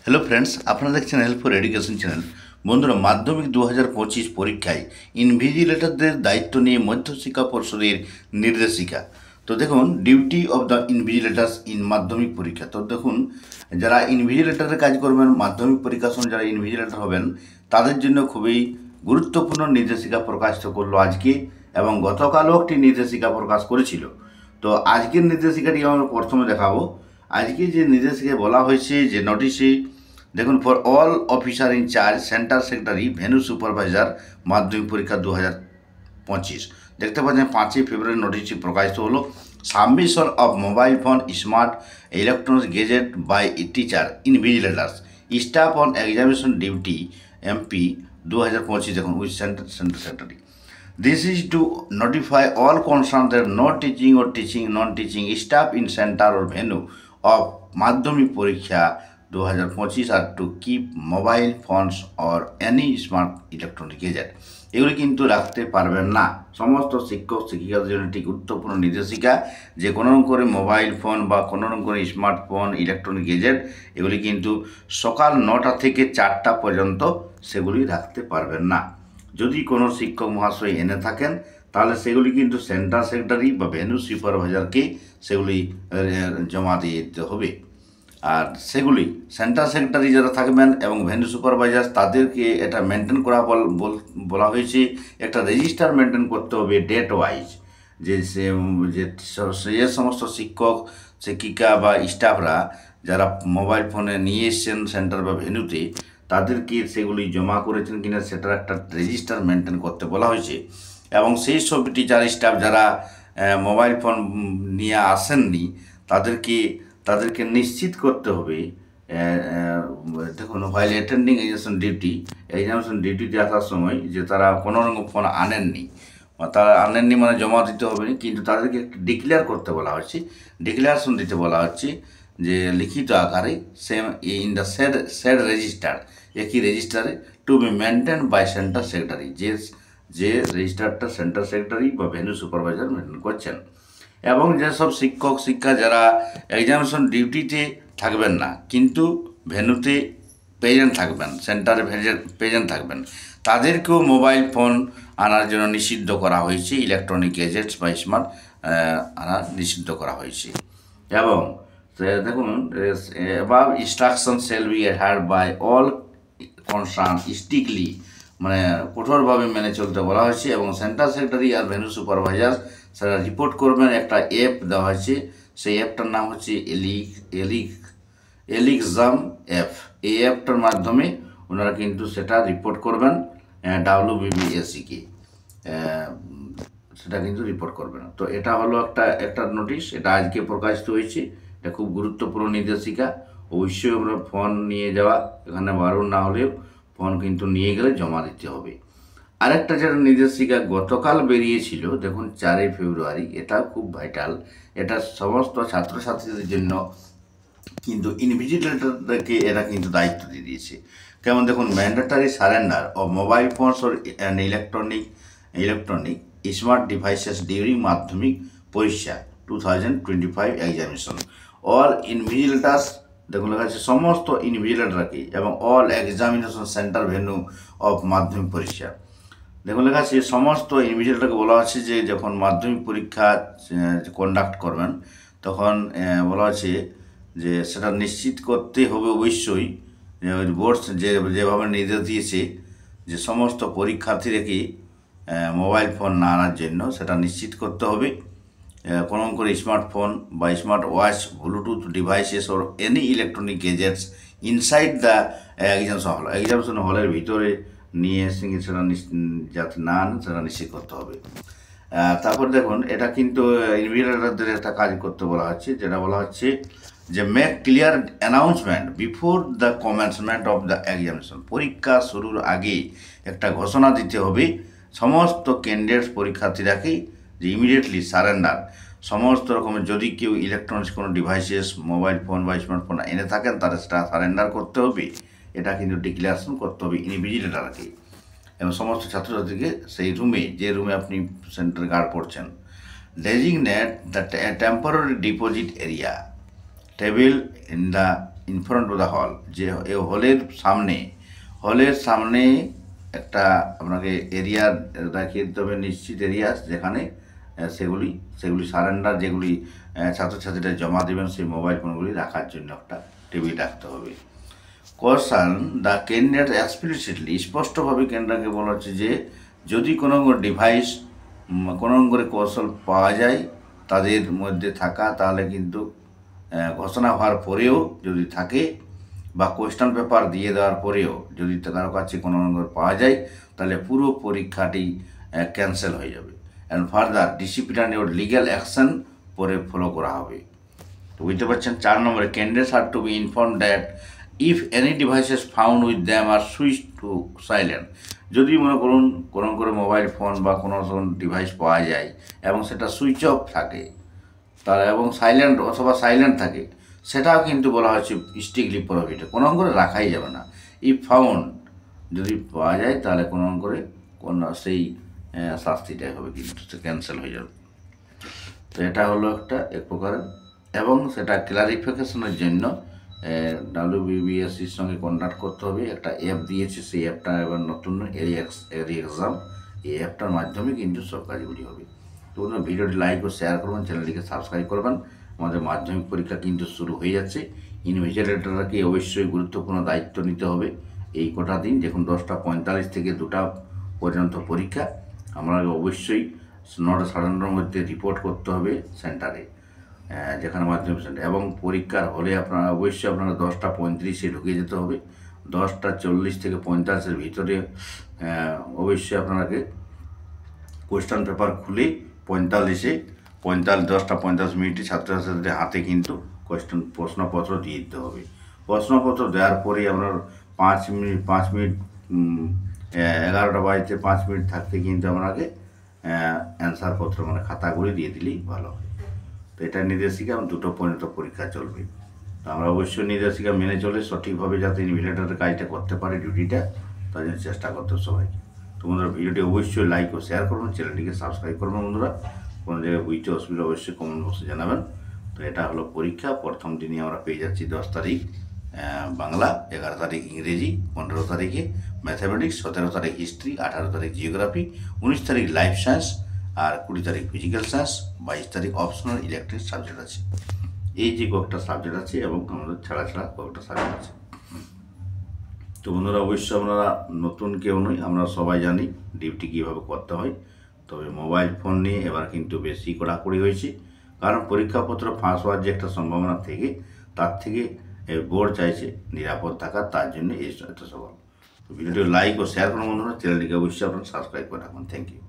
Hello friends, আপনারা দেখছেন help for education channel. বন্ধুরা, মাধ্যমিক 2025 পরীক্ষায় ইনভিজিলেটরদের দায়িত্ব নিয়ে মধ্যশিক্ষা পর্ষদের নির্দেশিকা। তো দেখুন, duty of the invigilators in মাধ্যমিক পরীক্ষা। তো দেখুন, যারা ইনভিজিলেটরের কাজ করবেন, মাধ্যমিক পরীক্ষার সময় যারা ইনভিজিলেটর হবেন, তাদের জন্য খুবই গুরুত্বপূর্ণ নির্দেশিকা প্রকাশিত করলো আজকে, এবং গতকালও একটি নির্দেশিকা প্রকাশ করেছিল। তো আজকের নির্দেশিকাটি আমরা প্রথমে দেখাবো। আজকে যে নির্দেশিকায় বলা হয়েছে, যে নোটিশে দেখুন, for all officer in charge centre secretary venue supervisor মাধ্যমিক পরীক্ষা 2025। দেখতে পাচ্ছেন 5ই ফেব্রুয়ারি নোটিশটি প্রকাশিত হলো। Submission of mobile phone smart electronic gadget by teacher invigilators staff on examination duty MP 2025। দেখুন, with centre secretary. This is to notify all concerned that no teaching or teaching non-teaching staff in center or venue of Madhyamik Poriksha 2025 are to keep mobile phones or any smart electronic gadget. এগুলি কিন্তু রাখতে পারবেন না। সমস্ত শিক্ষক শিক্ষিকাদের জন্য একটি গুরুত্বপূর্ণ নির্দেশিকা, যে কোনো রকম করে মোবাইল ফোন বা কোনো রকম করে স্মার্টফোন ইলেকট্রনিক গেজেট এগুলি কিন্তু সকাল 9টা থেকে 4টা পর্যন্ত সেগুলি রাখতে পারবেন না। যদি কোনো শিক্ষক মহাশয় এনে থাকেন, তাহলে সেগুলি কিন্তু সেন্টার সেক্রেটারি বা ভেন্যু সুপারভাইজারকে সেগুলি জমা দিয়ে দিতে হবে। আর সেগুলি সেন্টার সেক্রেটারি যারা থাকবেন এবং ভেন্যু সুপারভাইজার, তাদেরকে এটা মেনটেন করা বলা হয়েছে। একটা রেজিস্টার মেনটেন করতে হবে ডেট ওয়াইজ, যে যে সমস্ত শিক্ষক শিক্ষিকা বা স্টাফরা যারা মোবাইল ফোনে নিয়ে এসছেন সেন্টার বা ভেন্যুতে, তাদেরকে সেগুলি জমা করেছেন কিনা সেটার একটা রেজিস্টার মেনটেন করতে বলা হয়েছে। এবং সেই সব টিচার স্টাফ যারা মোবাইল ফোন নিয়ে আসেননি, তাদেরকে নিশ্চিত করতে হবে। দেখুন, হোয়াইল অ্যাটেন্ডিং এক্সামিনেশন ডিউটিতে আসার সময় যে তারা কোনো রকম ফোন আনেননি, মানে জমা দিতে হবে না, কিন্তু তাদেরকে একটু ডিক্লেয়ার করতে বলা হচ্ছে, ডিক্লারেশন দিতে বলা হচ্ছে, যে লিখিত আকারে same in the said register, একই রেজিস্টারে to be maintain by centre secretary, যে রেজিস্টারটা সেন্টার সেক্রেটারি বা ভেন্যু সুপারভাইজার মেনটেন করছেন। এবং যেসব শিক্ষক শিক্ষা যারা এক্সামিনেশন ডিউটিতে থাকবেন না কিন্তু ভেন্যুতে প্রেজেন্ট থাকবেন, সেন্টারে প্রেজেন্ট থাকবেন, তাদেরকেও মোবাইল ফোন আনার জন্য নিষিদ্ধ করা হয়েছে। ইলেকট্রনিক গ্যাজেটস বা স্মার্ট আনা নিষিদ্ধ করা হয়েছে। এবং দেখুন, above instruction shall be adhered by all concerned strictly, মানে কঠোরভাবে মেনে চলতে বলা হয়েছে। এবং সেন্টার সেক্রেটারি আর ভেন্যু সুপারভাইজার সেটা রিপোর্ট করবেন। একটা অ্যাপ দেওয়া হয়েছে, সেই অ্যাপটার নাম হচ্ছে এলিক্সাম অ্যাপ। এই অ্যাপটার মাধ্যমে ওনারা কিন্তু সেটা রিপোর্ট করবেন WBBSE-কে, সেটা কিন্তু রিপোর্ট করবেন। তো এটা হলো একটা নোটিশ, এটা আজকে প্রকাশিত হয়েছে। এটা খুব গুরুত্বপূর্ণ নির্দেশিকা। অবশ্যই আমরা ফোন নিয়ে যাওয়া, এখানে বারণ না হলেও ফোন কিন্তু নিয়ে গেলে জমা দিতে হবে। আরেকটা যেটা নির্দেশিকা গতকাল বেরিয়েছিল, দেখুন 4ই ফেব্রুয়ারি, এটা খুব ভাইটাল। এটা সমস্ত ছাত্রছাত্রীদের জন্য কিন্তু ইনভিজিলেটরদেরকে এরা কিন্তু দায়িত্ব দিয়ে দিয়েছে। কেমন দেখুন, mandatory surrender of mobile phones or and electronic smart devices during মাধ্যমিক পরীক্ষা 2025 এক্সামিনেশন। অল ইনভিজিলেটার্স, দেখুন লেখা আছে সমস্ত ইনভিজিলেটরকে, এবং all examination centre venue of মাধ্যমিক পরীক্ষা। দেখুন লেখা আছে সমস্ত ইনভিজিলেটরকে বলা আছে যে যখন মাধ্যমিক পরীক্ষা কন্ডাক্ট করবেন, তখন বলা আছে যে সেটা নিশ্চিত করতে হবে অবশ্যই, বোর্ড যেভাবে নির্দেশ দিয়েছে যে সমস্ত পরীক্ষার্থীদেরকে মোবাইল ফোন না আনার জন্য সেটা নিশ্চিত করতে হবে। কোনো করে স্মার্টফোন বা smart watch, Bluetooth devices or any electronic gadgets inside the examination হলের ভিতরে নিয়ে এসে সেটা যাতে না আনেন সেটা নিশ্চিত করতে হবে। তারপর দেখুন, এটা কিন্তু ইনভিজিলেটরদের একটা কাজ করতে বলা হচ্ছে, যেটা বলা হচ্ছে যে make clear announcement before the commencement of the examination. পরীক্ষা শুরুর আগে একটা ঘোষণা দিতে হবে সমস্ত ক্যান্ডিডেটস পরীক্ষার্থীরাকেই, যে ইমিডিয়েটলি সারেন্ডার সমস্ত রকমের, যদি কেউ ইলেকট্রনিক্স কোনো ডিভাইসেস মোবাইল ফোন বা স্মার্টফোন এনে থাকেন, তারা সেটা সারেন্ডার করতে হবে। এটা কিন্তু ডিক্লারেশন করতে হবে ইনভিজিলেটরকে, এবং সমস্ত ছাত্রছাত্রীকে সেই রুমে, যে রুমে আপনি সেন্টার গার্ড পড়ছেন, designate the temporary deposit area table in the in front of the hall, যে হলের সামনে একটা আপনাকে এরিয়া রাখিয়ে দিতে হবে, নিশ্চিত এরিয়া, যেখানে সেগুলি সারেন্ডার, যেগুলি ছাত্রছাত্রীরা জমা দেবেন সেই মোবাইল ফোনগুলি রাখার জন্য একটা টেবিল রাখতে হবে। কশন দ্য ক্যান্ডিডেট এক্সপ্লিসিটলি, স্পষ্টভাবে কেন্দ্রকে বলা হচ্ছে যে যদি কোনো ডিভাইস কোনো করে কৌশল পাওয়া যায় তাদের মধ্যে থাকা, তাহলে কিন্তু ঘোষণা হওয়ার পরেও যদি থাকে বা কোয়েশ্চেন পেপার দিয়ে দেওয়ার পরেও যদি কারো কাছে কোনো নম্বর পাওয়া যায়, তাহলে পুরো পরীক্ষাটি ক্যান্সেল হয়ে যাবে। অ্যান্ড ফার্দার ডিসিপ্লিনারি ও লিগ্যাল অ্যাকশন পরে ফলো করা হবে। তো বুঝতে পারছেন, 4 নম্বরে candidates are to be inform that if any devices found with them are switch to silent, যদি মনে করুন কোনো করে মোবাইল ফোন বা কোনো ডিভাইস পাওয়া যায় এবং সেটা সুইচ অফ থাকে তারা এবং সাইলেন্ট অথবা সাইলেন্ট থাকে, সেটাও কিন্তু বলা হচ্ছে স্ট্রিক্টলি প্রহিবিটেড, কোনো করে রাখাই যাবে না। ইফ ফাউন্ড, যদি পাওয়া যায় তাহলে কোনো করে সেই শাস্তিটাই হবে, কিন্তু সে ক্যান্সেল হয়ে যাবে। তো এটা হলো একটা এক প্রকারের, এবং সেটা ক্লারিফিকেশনের জন্য WBSCর সঙ্গে কন্ট্যাক্ট করতে হবে। একটা অ্যাপ দিয়েছে, সেই অ্যাপটা এবার নতুন এক্সাম, এই অ্যাপটার মাধ্যমে কিন্তু সব কাজগুলি হবে। তো ভিডিওটি লাইক ও শেয়ার করবেন, চ্যানেলটিকে সাবস্ক্রাইব করবেন। আমাদের মাধ্যমিক পরীক্ষা কিন্তু শুরু হয়ে যাচ্ছে। ইনভিজিলেটরকে অবশ্যই গুরুত্বপূর্ণ দায়িত্ব নিতে হবে এই কটা দিন, দেখুন 10:45 থেকে 2টা পর্যন্ত পরীক্ষা। আমরা অবশ্যই 9টা 9:30 মধ্যে রিপোর্ট করতে হবে সেন্টারে, যেখানে মাধ্যমিক সেন্টার, এবং পরীক্ষার হলে আপনারা 10:35 ঢুকে যেতে হবে। 10:40 থেকে 45-এর ভিতরে অবশ্যই আপনাকে কোয়েশ্চেন পেপার খুলে 10:45 ছাত্রছাত্রীদের হাতে কিন্তু প্রশ্নপত্র দিয়ে দিতে হবে। প্রশ্নপত্র দেওয়ার পরেই আপনার 5 মিনিট 11টা বাজতে 5 মিনিট থাকতে কিন্তু আপনাকে অ্যান্সারপত্র মানে খাতাগুলি দিয়ে দিলেই ভালো হয়। তো এটা নির্দেশিকা, 2টো পর্যন্ত পরীক্ষা চলবে। তো আমরা অবশ্যই নির্দেশিকা মেনে চলে সঠিকভাবে যাতে ইনভিজিলেটরের কাজটা করতে পারে, ডিউটিটা, তার জন্য চেষ্টা করতে হবে সবাইকে। তো বন্ধুরা, ভিডিওটি অবশ্যই লাইক ও শেয়ার করবেন, চ্যানেলটিকে সাবস্ক্রাইব করবেন। বন্ধুরা, কোনো জায়গায় বুঝতে অসুবিধা অবশ্যই কমেন্ট বক্সে জানাবেন। তো এটা হলো পরীক্ষা, প্রথম দিনই আমরা পেয়ে যাচ্ছি 10 তারিখ বাংলা, 11 তারিখ ইংরেজি, 15 তারিখে ম্যাথামেটিক্স, 17 তারিখ হিস্ট্রি, 18 তারিখ জিওগ্রাফি, 19 তারিখ লাইফ সায়েন্স, আর 20 তারিখ ফিজিক্যাল সায়েন্স, 22 তারিখ অপশনাল ইলেকট্রিক সাবজেক্ট আছে। এই যে কয়েকটা সাবজেক্ট আছে এবং আমাদের ছাড়া কয়েকটা সাবজেক্ট আছে। তো বন্ধুরা, অবশ্যই আপনারা নতুন কেউ নই, আমরা সবাই জানি ডিউটি কীভাবে করতে হয়। তবে মোবাইল ফোন নিয়ে এবার কিন্তু বেশি কড়াকড়ি হয়েছে, কারণ পরীক্ষাপত্র ফাঁস হওয়ার যে একটা সম্ভাবনা থেকে, তার থেকে বোর্ড চাইছে নিরাপদ থাকার, তার জন্য এই এত সবাল। তো ভিডিওটি লাইক ও শেয়ার করুন বন্ধুরা, চ্যানেলটিকে অবশ্যই আপনারা সাবস্ক্রাইব করে রাখুন। Thank you.